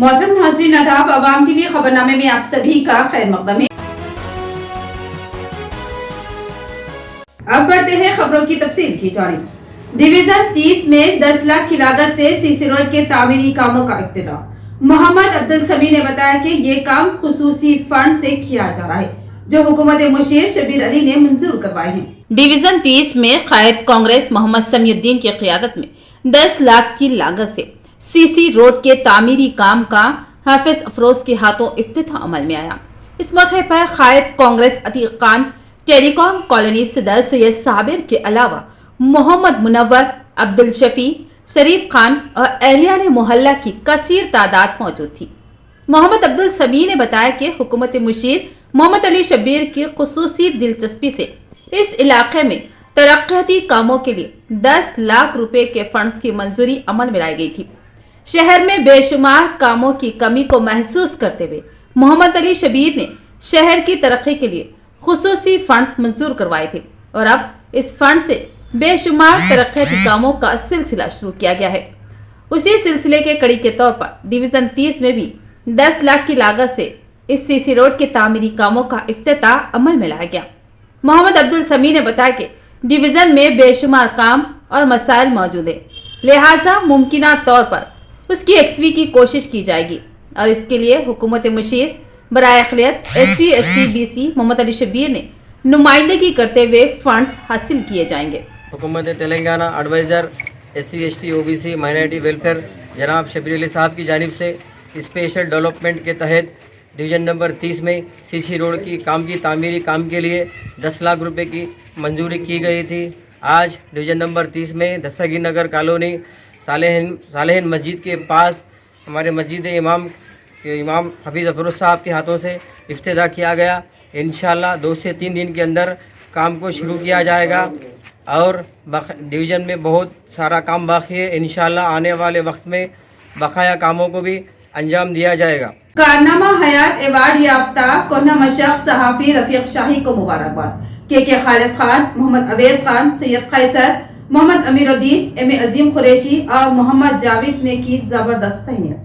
मोहतरम नाज़रीन आदाब, अवाम टीवी खबरनामे में आप सभी का खैर मकदम है। अब बढ़ते हैं खबरों की तफसील की जानिब। डिवीजन 30 में 10 लाख की लागत से सीसी रोड के तामीरी कामों का इफ्तिताह। मोहम्मद अब्दुल समी ने बताया कि ये काम खुसूसी फंड से किया जा रहा है, जो हुकूमत मुशीर शबीर अली ने मंजूर करवाए हैं। डिवीजन 30 में कायद कांग्रेस मोहम्मद समीउद्दीन की क़ियादत में 10 लाख की लागत से सीसी रोड के तामीरी काम का हाफिज अफरोज के हाथों इफ्तिताह अमल में आया। इस मौके पर कायद कांग्रेस अतीक खान, टेलीकॉम कॉलोनी सदर सैयद साबिर के अलावा मोहम्मद मुनव्वर, अब्दुल शफी, शरीफ खान और अहलियान मोहल्ला की कसीर तादाद मौजूद थी। मोहम्मद अब्दुल समी ने बताया कि हुकूमत मुशीर मोहम्मद अली शब्बीर की खुसूसी दिलचस्पी से इस इलाके में तरक्याती कामों के लिए 10 लाख रुपए के फंड्स की मंजूरी अमल में लाई गई थी। शहर में बेशुमार कामों की कमी को महसूस करते हुए मोहम्मद अली शब्बीर ने शहर की तरक्की के लिए खुसूसी फंड्स मंजूर करवाए थे और अब इस फंड से बेशुमार तरक्याती कामों का सिलसिला शुरू किया गया है। उसी सिलसिले के कड़ी के तौर पर डिवीजन 30 में भी 10 लाख की लागत से इस सीसी रोड के तामीरी कामों का इफ्तिताह अमल में लाया गया। मोहम्मद अब्दुल समी ने बताया कि डिवीजन में बेशुमार काम और मसाइल मौजूद है, लिहाजा मुमकिना तौर पर उसकी एक्सवी की कोशिश की जाएगी और इसके लिए हुकूमत मुशीर बराए अक़लियत SC ST BC Mohammad Ali Shabbir ने नुमाइंदगी करते हुए फंड्स हासिल किए जाएंगे। हुकूमत Telangana adviser SC ST OBC minority welfare जनाब शबीर अली साहब की जानिब से स्पेशल डेवलपमेंट के तहत डिवीज़न नंबर 30 में सीसी रोड की तामीरी काम के लिए 10 लाख रुपए की मंजूरी की गई थी। आज डिवीज़न नंबर 30 में दस्तगीर नगर कॉलोनी सालेहन मस्जिद के पास हमारे मस्जिद इमाम हफीज़ अफरोज साहब के हाथों से इफ्तिताह किया गया। इंशाल्लाह 2 से 3 दिन के अंदर काम को शुरू किया जाएगा और डिवीज़न में बहुत सारा काम बाकी है। इंशाल्लाह आने वाले वक्त में बकाया कामों को भी अंजाम दिया जाएगा। कारनामा हयात अवार्ड याफ्ता कोहना मशक्क़ सहाफ़ी रफ़ीक़ शाही को मुबारकबाद। के खालिद खान, मोहम्मद अवैस खान, सैयद कैसर, मोहम्मद अमीरुद्दीन, एम अजीम कुरैशी और मोहम्मद जावेद ने की जबरदस्त तहनीत।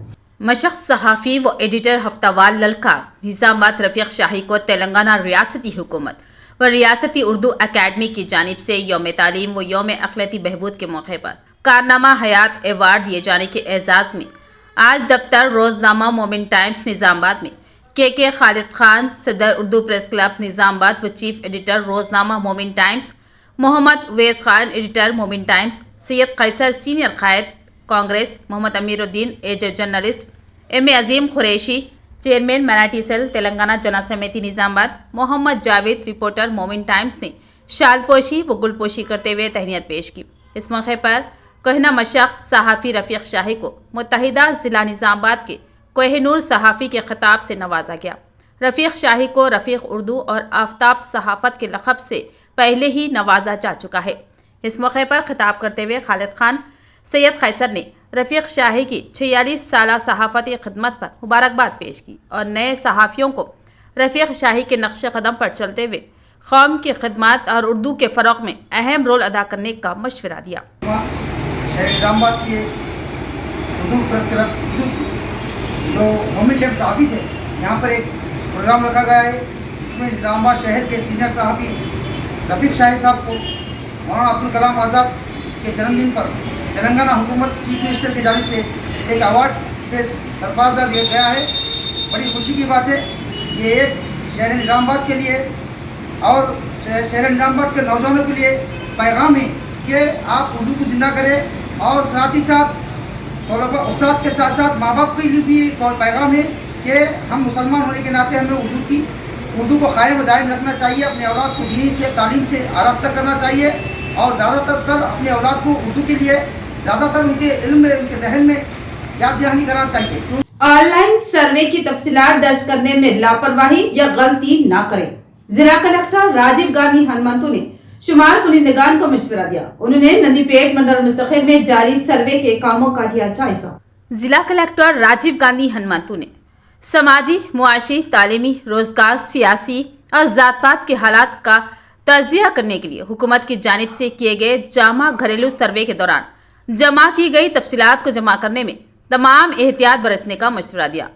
मशक्क़ सहाफ़ी व एडिटर हफ्तावार ललकार निज़ामाबाद रफ़ीक़ शाही को तेलंगाना रियासती हुकूमत व रियासती उर्दू अकेडमी की जानिब से यौम तालीम व यौम अक़लियती बहबूद के मौके पर कारनामा हयात अवार्ड दिए जाने के एजाज़ में आज दफ्तर रोज़नामा मोमिन टाइम्स निज़ामाबाद में के खालिद खान, सदर उर्दू प्रेस क्लब निज़ामाबाद व चीफ एडिटर रोज़नामा Momin Times, Mohammad Awais Khan editor Momin Times, Syed Kaiser senior कायद Congress, Mohammad Amiruddin as journalist, M Azeem Qureshi chairman Marathi cell Telangana Jana Samiti Nizamabad, Mohammad Javed reporter Momin Times ने शालपोशी व गुलपोशी करते हुए तहनीत पेश की। इस मौके पर कोहना मशक्क़ सहाफ़ी रफ़ीक़ शाही को मुत्तहिदा ज़िला निज़ामाबाद के कोहिनूर सहाफ़ी के ख़िताब से नवाजा गया। रफ़ीक़ शाही को रफ़ीक़ उर्दू और आफ्ताब सहाफ़त के लक़ब से पहले ही नवाजा जा चुका है। इस मौके पर ख़िताब करते हुए खालिद खान, सैयद कैसर ने रफ़ीक़ शाही की 46 साला सहाफ़ती खिदमत पर मुबारकबाद पेश की और नए सहाफ़ियों को रफ़ीक़ शाही के नक्श कदम पर चलते हुए कौम की खिदमत और उर्दू के फ़रोग़ में अहम रोल अदा करने का मशवरा दिया। निज़ामाबाद के उर्दू प्रेस क्लब जो मोमिन टाइम्स ऑफिस है, यहाँ पर एक प्रोग्राम रखा गया है जिसमें निज़ामाबाद शहर के सीनियर सहाफ़ी रफ़ीक़ शाही साहब को मौलाना अब्दुल कलाम आज़ाद के जन्मदिन पर तेलंगाना हुकूमत चीफ मिनिस्टर की जानिब से एक अवार्ड से सरफराज दिया गया है। बड़ी खुशी की बात है। ये एक शहर निज़ामाबाद के लिए और शहर निज़ामाबाद के नौजवानों के लिए पैगाम है कि आप उर्दू को जिंदा करें और साथ ही साथ तलबा उस्ताद के साथ साथ माँ बाप के लिए भी पैगाम है कि हम मुसलमान होने के नाते हमें उर्दू को कायम दायम रखना चाहिए। अपने औलाद को दीन से तालीम से आरास्ता करना चाहिए और ज़्यादातर अपने औलाद को उर्दू के लिए ज़्यादातर उनके इल्म में, उनके जहन में याद दहानी कराना चाहिए। ऑनलाइन सर्वे की तफसीलात दर्ज करने में लापरवाही या गलती ना करें, जिला कलेक्टर राजीव गांधी हनुमंतु ने शुमार कुनिंदगान को मशवरा दिया। उन्होंने नंदीपेट मंडल मुस्तकिल में जारी सर्वे के कामों का दिया जायजा। जिला कलेक्टर राजीव गांधी हनुमंतु ने समाजी, मुआशी, तालीमी, रोजगार, सियासी और जात-पात के हालात का तजिया करने के लिए हुकूमत की जानिब से किए गए जामा घरेलू सर्वे के दौरान जमा की गई तफसीलात को जमा करने में तमाम एहतियात बरतने का मशवरा दिया।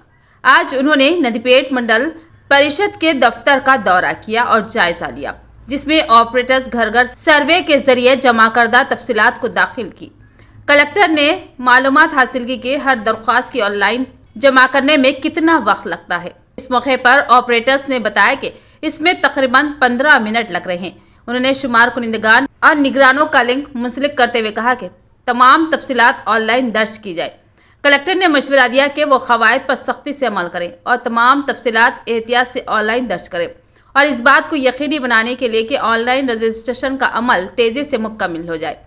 आज उन्होंने नंदीपेट मंडल परिषद के दफ्तर का दौरा किया और जायजा लिया, जिसमें ऑपरेटर्स घर घर सर्वे के जरिए जमा करदा तफसीलात को दाखिल की। कलेक्टर ने मालूमात हासिल की कि हर दरख्वास्त की ऑनलाइन जमा करने में कितना वक्त लगता है। इस मौके पर ऑपरेटर्स ने बताया कि इसमें तकरीबन 15 मिनट लग रहे हैं। उन्होंने शुमार कुनिंदगान और निगरानों का लिंक मुंसलिक करते हुए कहा कि तमाम तफसीलात ऑनलाइन दर्ज की जाए। कलेक्टर ने मशवरा दिया कि वो कवायद पर सख्ती से अमल करें और तमाम तफसीलात एहतियात से ऑनलाइन दर्ज करें और इस बात को यकीनी बनाने के लिए कि ऑनलाइन रजिस्ट्रेशन का अमल तेज़ी से मुकम्मल हो जाए।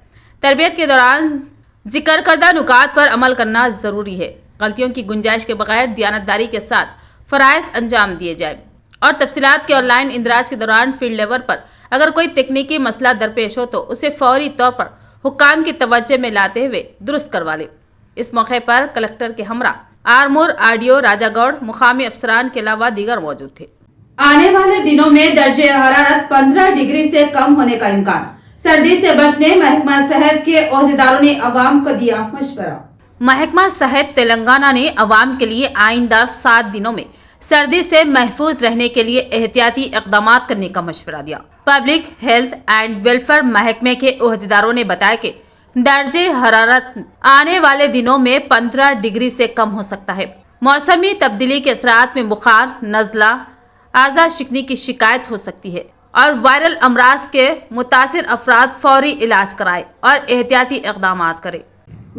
तरबियत के दौरान जिक्र करदा नुकात पर अमल करना ज़रूरी है। गलतियों की गुंजाइश के बगैर दियानतदारी के साथ फ़राइज़ अंजाम दिए जाए और तफसीलात के ऑनलाइन इंदराज के दौरान फील्ड लेवल पर अगर कोई तकनीकी मसला दरपेश हो तो उसे फौरी तौर पर हुक्काम की तवज्जो में लाते हुए दुरुस्त करवा ले। इस मौके पर कलेक्टर के हमरा आरमूर, आरडीओ, राजागौड़, मुकामी अफसरान के अलावा दीगर मौजूद थे। आने वाले दिनों में दर्जे हरारत 15 डिग्री से कम होने का इम्कान। सर्दी से बचने महकमा सेहत के ओहदेदारों ने अवाम को दिया मशवरा। महकमा सेहत तेलंगाना ने अवाम के लिए आइंदा 7 दिनों में सर्दी से महफूज रहने के लिए एहतियाती इक़दाम करने का मशवरा दिया। पब्लिक हेल्थ एंड वेलफेयर महकमे के ओहदेदारों ने बताया कि दर्जे हरारत आने वाले दिनों में 15 डिग्री से कम हो सकता है। मौसमी तब्दीली के असरात में बुखार, नज़ला, आज़ा शिकनी की शिकायत हो सकती है और वायरल अमराज के मुतासिर अफराद फौरी इलाज कराए और एहतियाती इक़दाम करें।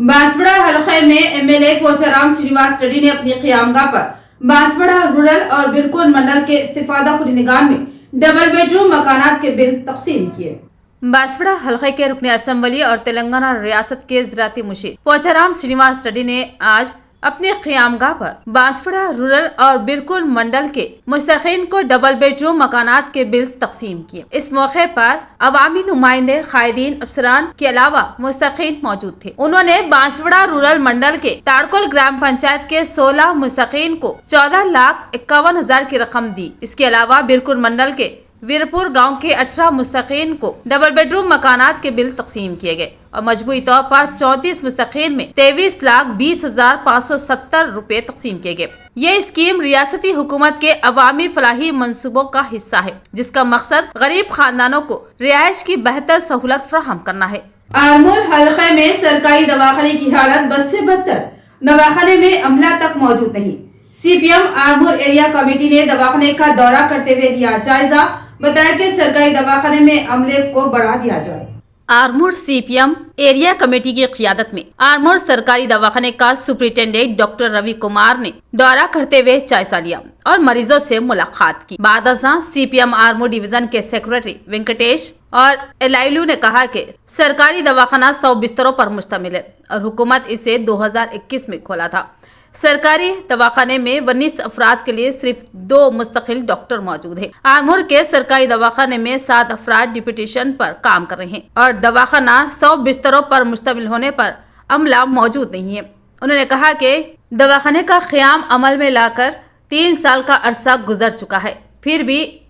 बांसवाड़ा हलके में एमएलए पोचाराम श्रीनिवास रेड्डी ने अपनी क़ियामगाह पर बांसवाड़ा रूरल और बिरकुन मंडल के इस्तिफादा कुनिंदगान में डबल बेडरूम मकानात के बिल तकसीम किए। बांसवाड़ा हलके के रुकने असम्बली और तेलंगाना रियासत के ज़राती मुशीर पोचाराम श्रीनिवास रेड्डी ने आज अपने क़ियामगाह पर बांसवाड़ा रूरल और बिरकुन मंडल के मुस्तकीन को डबल बेडरूम मकानात के बिल्स तकसीम किए। इस मौके पर अवामी नुमाइंदे, कायदीन, अफसरान के अलावा मुस्तकीन मौजूद थे। उन्होंने बांसवाड़ा रूरल मंडल के ताड़कुल ग्राम पंचायत के 16 मुस्तकीन को 14,51,000 की रकम दी। इसके अलावा बिरकुन मंडल के वीरपुर गांव के 18 मुस्तकीन को डबल बेडरूम मकानात के बिल तकसीम किए गए और मजबूरी तौर पर 34 मुस्तकीन में 23,20,570 रुपए तकसीम किए गए। ये स्कीम रियासती हुकूमत के अवामी फलाही मंसूबों का हिस्सा है, जिसका मकसद गरीब खानदानों को रिहाइश की बेहतर सहूलत फराहम करना है। आरमूर हलके में सरकारी दवाखाने की हालत बद से बदतर, दवाखाने में अमला तक मौजूद नहीं। सीपीएम आरमूर एरिया कमेटी ने दवाखाने का दौरा करते हुए लिया जायजा, बताया कि सरकारी दवाखाने में अमले को बढ़ा दिया जाए। आरमूर सीपीएम एरिया कमेटी की क़ियादत में आरमूर सरकारी दवाखाने का सुपरिटेंडेंट डॉक्टर रवि कुमार ने दौरा करते हुए जायजा लिया और मरीजों से मुलाकात की। बाद अज़ां सीपीएम आरमूर डिवीजन के सेक्रेटरी वेंकटेश और एलाइलू ने कहा कि सरकारी दवाखाना 100 बिस्तरों पर मुश्तमिल है और हुकूमत इसे 2021 में खोला था। सरकारी दवाखाने में 19 अफराद के लिए सिर्फ 2 मुस्तकिल डॉक्टर मौजूद है। आरमूर के सरकारी दवाखाने में 7 अफराद डिप्यूटेशन पर काम कर रहे हैं और दवाखाना 100 बिस्तरों पर मुश्तमिल होने पर अमला मौजूद नहीं है। उन्होंने कहा कि दवाखाने का क़याम अमल में लाकर 3 साल का अरसा गुजर चुका है, फिर भी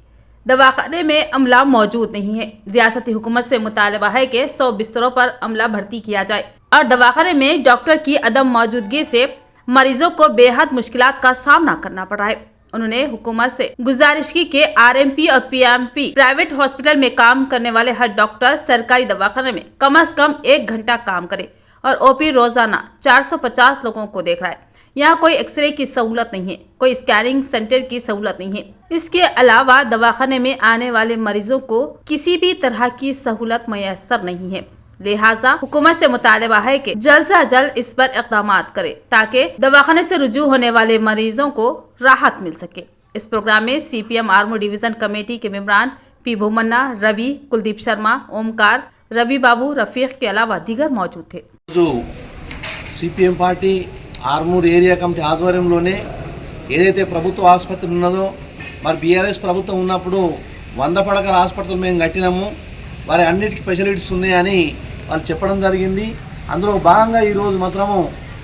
दवाखाने में अमला मौजूद नहीं है। रियासती हुकूमत से मुतालबा है कि 100 बिस्तरों पर अमला भर्ती किया जाए और दवाखाने में डॉक्टर की अदम मौजूदगी से मरीजों को बेहद मुश्किलात का सामना करना पड़ रहा है। उन्होंने हुकूमत से गुजारिश की कि आरएमपी और पीएमपी प्राइवेट हॉस्पिटल में काम करने वाले हर डॉक्टर सरकारी दवाखाने में कम से कम 1 घंटा काम करे और ओपी रोजाना 450 लोगों को देख रहा है। यहाँ कोई एक्सरे की सहूलत नहीं है, कोई स्कैनिंग सेंटर की सहूलत नहीं है। इसके अलावा दवाखाने में आने वाले मरीजों को किसी भी तरह की सहूलत मैसर नहीं है। लिहाजा हुकूमत से मुतालबा है कि जल्द से जल्द इस पर इक़दाम करे ताकि दवाखाने से रुजू होने वाले मरीजों को राहत मिल सके। इस प्रोग्राम में सीपीएम आरमूर डिवीजन कमेटी के मेंबरान पी भूमन्ना, रवि, कुलदीप शर्मा, ओमकार, रवि बाबू, रफीक के अलावा दीगर मौजूद थे। CPM party Armoor area committee ఆధ్వర్యంలోనే ఏదైతే ప్రభుత్వ ఆసుపత్రి ఉన్నదో మరి బీఆర్ఎస్ ప్రభుత్వం ఉన్నప్పుడు 100 పడకల హాస్పిటల్ మేము కట్టినాము, మరి అన్నిటికీ ఫెసిలిటీస్ ఉన్నాయని వాళ్ళు చెప్పడం జరిగింది। అందులో భాగంగా ఈరోజు మాత్రము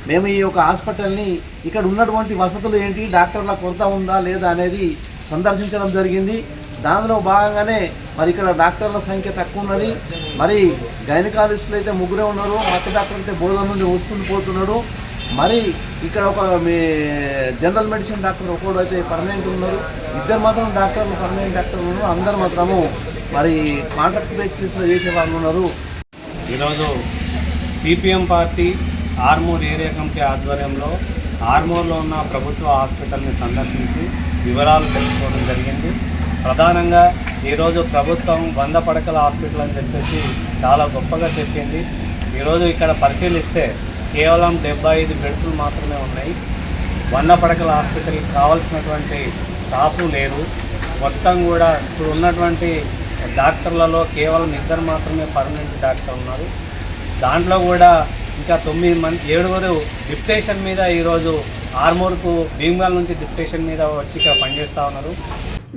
మేము ఈ యొక్క హాస్పిటల్ని ఇక్కడ ఉన్నటువంటి వసతులు ఏంటి, డాక్టర్ల కొరత ఉందా లేదా అనేది సందర్శించడం జరిగింది। దానిలో భాగంగానే మరి ఇక్కడ డాక్టర్ల సంఖ్య తక్కువ ఉన్నది, మరి గైనకాలజిస్టులు అయితే 3 ఉన్నారు, మత డాక్టర్ అయితే బోధన నుండి వస్తుండి పోతున్నాడు, మరి ఇక్కడ ఒక మీ జనరల్ మెడిసిన్ డాక్టర్ ఒకడు అయితే పర్మనెంట్ ఉన్నారు, ఇద్దరు మాత్రం డాక్టర్లు పర్మనెంట్ డాక్టర్లు ఉన్నారు, అందరు మాత్రము మరి కాంట్రాక్ట్ బేసిస్లో చేసే వాళ్ళు ఉన్నారు. ఈరోజు CPM party Armoor area committee ఆధ్వర్యంలో ఆర్మూర్లో ఉన్న ప్రభుత్వ హాస్పిటల్ని సందర్శించి వివరాలు తెలుసుకోవడం జరిగింది. ప్రధానంగా ఈరోజు ప్రభుత్వం 100 పడకల హాస్పిటల్ అని చెప్పేసి చాలా గొప్పగా చెప్పింది. ఈరోజు ఇక్కడ పరిశీలిస్తే కేవలం 75 బెడ్లు మాత్రమే ఉన్నాయి. 100 పడకల హాస్పిటల్కి కావాల్సినటువంటి స్టాఫు లేరు. మొత్తం కూడా ఇప్పుడు ఉన్నటువంటి డాక్టర్లలో కేవలం 2 మాత్రమే పర్మనెంట్ డాక్టర్ ఉన్నారు. దాంట్లో కూడా ఇంకా 7 డిప్యుటేషన్ మీద ఈరోజు ఆర్మూర్కు భీమ్గల్ నుంచి డిప్యుటేషన్ మీద వచ్చి ఇక్కడ పనిచేస్తూ ఉన్నారు.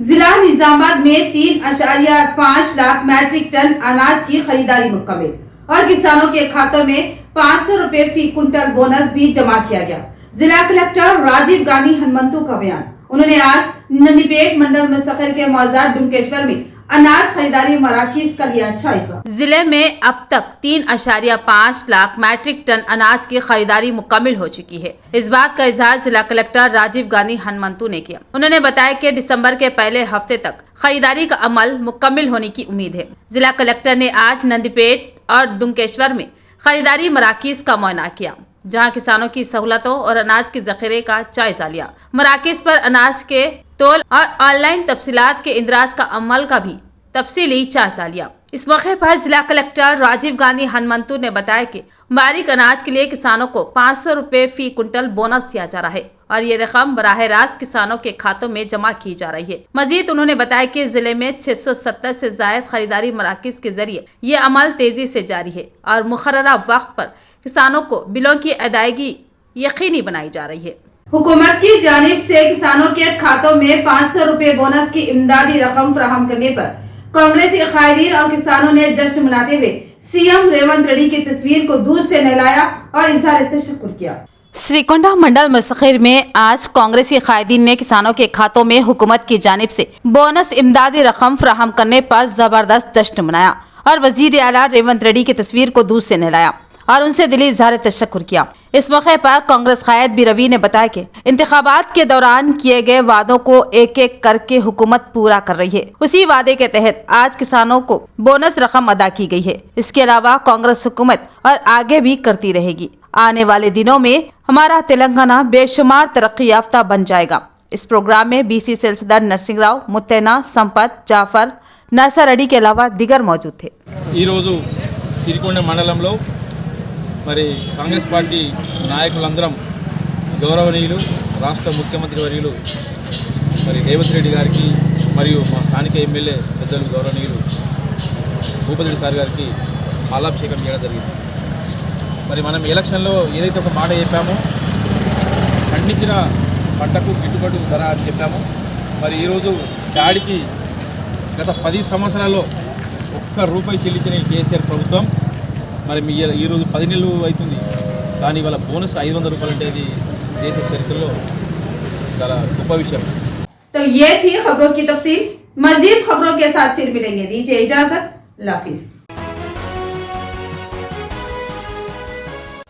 जिला निजामाबाद में 3.5 लाख मैट्रिक टन अनाज की खरीदारी मुकम्मल और किसानों के खातों में 500 रुपए फी कुंटल बोनस भी जमा किया गया। जिला कलेक्टर राजीव गांधी हनुमंतु का बयान। उन्होंने आज नंदीपेट मंडल मुस्तकिल के मौजार डुमकेश्वर में अनाज खरीदारी मराकज का लिया जायजा। जिले में अब तक 3.5 लाख मैट्रिक टन अनाज की खरीदारी मुकम्मल हो चुकी है। इस बात का इजहार जिला कलेक्टर राजीव गांधी हनुमंतु ने किया। उन्होंने बताया कि दिसंबर के पहले हफ्ते तक खरीदारी का अमल मुकम्मल होने की उम्मीद है। जिला कलेक्टर ने आज नंदीपेट और दुमकेश्वर में खरीदारी मराकज का मुआयना किया, जहां किसानों की सहूलतों और अनाज के जखीरे का जायजा लिया। मराकज पर अनाज के तोल और ऑनलाइन तफसीलात के इंदराज का अमल का भी तफसीली जायजा लिया। इस मौके पर जिला कलेक्टर राजीव गांधी हनुमंतु ने बताया कि बारीक अनाज के लिए किसानों को 500 रुपए फी कुंटल बोनस दिया जा रहा है और ये रकम बराह रास्त किसानों के खातों में जमा की जा रही है। मजीद उन्होंने बताया कि जिले में 670 से जायद खरीदारी मराकज के जरिए ये अमल तेजी से जारी है और मुकर्ररा वक्त पर किसानों को बिलों की अदायगी यकीनी बनाई जा रही है। हुकूमत की जानिब से किसानों के खातों में 500 रुपए बोनस की इमदादी रकम फराहम करने पर कांग्रेसी कायदीन और किसानों ने जश्न मनाते हुए सीएम रेवंत रेड्डी की तस्वीर को दूर से नहलाया और इजहार तशक्कुर किया। श्रीकोंडा मंडल मुस्तकिल में आज कांग्रेसी कायदीन ने किसानों के खातों में हुकूमत की जानिब से बोनस इमदादी रकम फराहम करने पर जबरदस्त जश्न मनाया और वजीर आला रेवंत रेड्डी की तस्वीर को दूर से नहलाया और उनसे दिली इजहार तशक्कुर किया। इस मौके पर कांग्रेस कायद बी रवि ने बताया कि इंतखाबात के दौरान किए गए वादों को एक एक करके हुकूमत पूरा कर रही है। उसी वादे के तहत आज किसानों को बोनस रकम अदा की गई है। इसके अलावा कांग्रेस हुकूमत और आगे भी करती रहेगी। आने वाले दिनों में हमारा तेलंगाना बेशुमार तरक्की याफ्ता बन जाएगा। इस प्रोग्राम में बीसी सेल सदर नरसिंह राव, मुत्तेना, संपत, जाफर, नसर अडी के अलावा दिगर मौजूद थे। సిరికొండ మండలంలో మరి కాంగ్రెస్ పార్టీ నాయకులందరం గౌరవనీయులు రాష్ట్ర ముఖ్యమంత్రి వర్యులు మరి రేవంత్ రెడ్డి గారికి మరియు మా స్థానిక ఎమ్మెల్యే పెద్దలు గౌరవనీయులు భూపతి సార్ గారికి పాలాభిషేకం చేయడం జరిగింది. మరి మనం ఎలక్షన్లో ఏదైతే ఒక మాట చెప్పామో పండించిన పంటకు గిట్టుబాటు ధర అని చెప్పామో మరి ఈరోజు ప్యాడికి గత 10 సంవత్సరాల్లో ₹1 చెల్లించిన కేసీఆర్ ప్రభుత్వం మరి ఈరోజు 10 నెలలు అవుతుంది, కానీ వాళ్ళ బోనస్ ₹500 అంటే ఇది దేశ చరిత్రలో చాలా గొప్ప విషయం. तो ये थी खबरों की तफसील। मजीद खबरों के साथ फिर मिलेंगे। दीजिए इजाजत। अल्लाह हाफिज।